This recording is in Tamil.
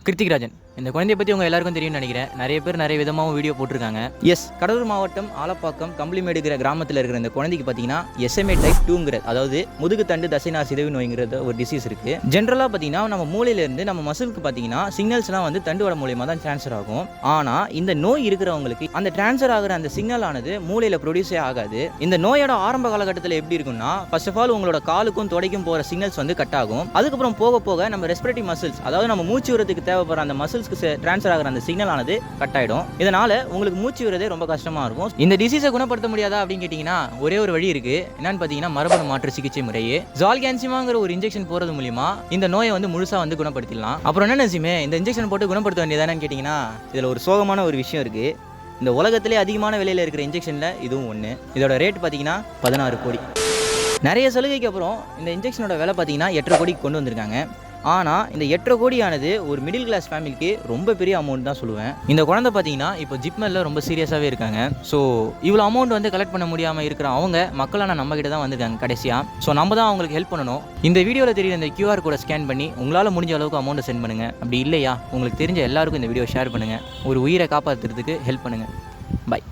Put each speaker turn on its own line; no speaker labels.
கிருத்திக்ராஜன். இந்த குழந்தைய பற்றி உங்கள் எல்லாருக்கும் தெரியும்னு நினைக்கிறேன். நிறைய பேர் நிறைய விதமாகவும் வீடியோ போட்டிருக்காங்க. கடலூர் மாவட்டம் ஆலப்பாக்கம் கம்பளிமேடுங்கிற கிராமத்தில் இருக்கிற இந்த குழந்தைக்கு பார்த்தீங்கன்னா SMA type 2ங்கிற, அதாவது முதுகு தண்டு தசைநார் சிதைவு நோய்ங்கிறது ஒரு டிசீஸ் இருக்குது. ஜென்ரலாக பார்த்தீங்கன்னா நம்ம மூளையிலேருந்து நம்ம மசிலுக்கு பார்த்தீங்கன்னா சிக்னல்ஸ்லாம் வந்து தண்டுவட மூலியமாக தான் ட்ரான்ஸ்ஃபர் ஆகும். ஆனால் இந்த நோய் இருக்கிறவங்களுக்கு அந்த ட்ரான்ஸ்ஃபர் ஆகிற அந்த சிக்னல் ஆனது மூளையில் ப்ரொடியூஸே ஆகாது. இந்த நோயோட ஆரம்ப காலகட்டத்தில் எப்படி இருக்குன்னா, ஃபர்ஸ்ட் ஆஃப் ஆல் உங்களோட காலுக்கும் தொடைக்கும் போகிற சிக்னல்ஸ் வந்து கட் ஆகும். அதுக்கப்புறம் போக போக நம்ம ரெஸ்பிரேட்டரி மசில்ஸ், அதாவது நம்ம மூச்சு விடுறதுக்கு தேவைப்படுற அந்த மசில்ஸ்க்கு ட்ரான்ஸ்ஃபர் ஆகிற அந்த சிக்னல் ஆனது கட் ஆகிடும். இதனால உங்களுக்கு மூச்சு விடுறதே ரொம்ப கஷ்டமாக இருக்கும். இந்த டிசீஸை குணப்படுத்த முடியாதா அப்படின்னு கேட்டிங்கன்னா ஒரே ஒரு வழி இருக்குது. என்னன்னு பார்த்தீங்கன்னா மரபணு மாற்று சிகிச்சை முறையே. ஜால்கான்சிமாங்கிற ஒரு இன்ஜெக்ஷன் போகிறது மூலிமா இந்த நோயை வந்து முழுசாக வந்து குணப்படுத்திடலாம். அப்புறம் என்ன நசிமே, இந்த இன்ஜெக்ஷன் போட்டு குணப்படுத்த வேண்டியதானு கேட்டிங்கன்னா இதில் ஒரு சோகமான ஒரு விஷயம் இருக்குது. இந்த உலகத்திலே அதிகமான விலையில் இருக்கிற இன்ஜெக்ஷனில் இதுவும் ஒன்று. இதோட ரேட் பார்த்தீங்கன்னா 16 கோடி. நிறைய சலுகைக்கு அப்புறம் இந்த இன்ஜெக்ஷனோட விலை பார்த்தீங்கன்னா 8.5 கோடிக்கு கொண்டு வந்திருக்காங்க. ஆனால் இந்த 8.5 கோடியானது ஒரு மிடில் கிளாஸ் ஃபேமிலிக்கு ரொம்ப பெரிய அமௌண்ட் தான் சொல்லுவேன். இந்த குழந்தை பார்த்தீங்கன்னா இப்போ ஜிப்மரில் ரொம்ப சீரியஸாகவே இருக்காங்க. ஸோ இவ்வளோ அமௌண்ட் வந்து கலெக்ட் பண்ண முடியாமல் இருக்கிற அவங்க மக்களான நம்ம கிட்ட தான் வந்திருக்காங்க கடைசியாக. ஸோ நம்ம தான் அவங்களுக்கு ஹெல்ப் பண்ணணும். இந்த வீடியோவில் தெரியுற இந்த QR கோடை ஸ்கேன் பண்ணி உங்களால் முடிஞ்ச அளவுக்கு அமௌண்ட்டை சென்ட் பண்ணுங்கள். அப்படி இல்லையா உங்களுக்கு தெரிஞ்ச எல்லாருக்கும் இந்த வீடியோ ஷேர் பண்ணுங்கள். ஒரு உயிரை காப்பாற்றுறதுக்கு ஹெல்ப் பண்ணுங்கள். பை.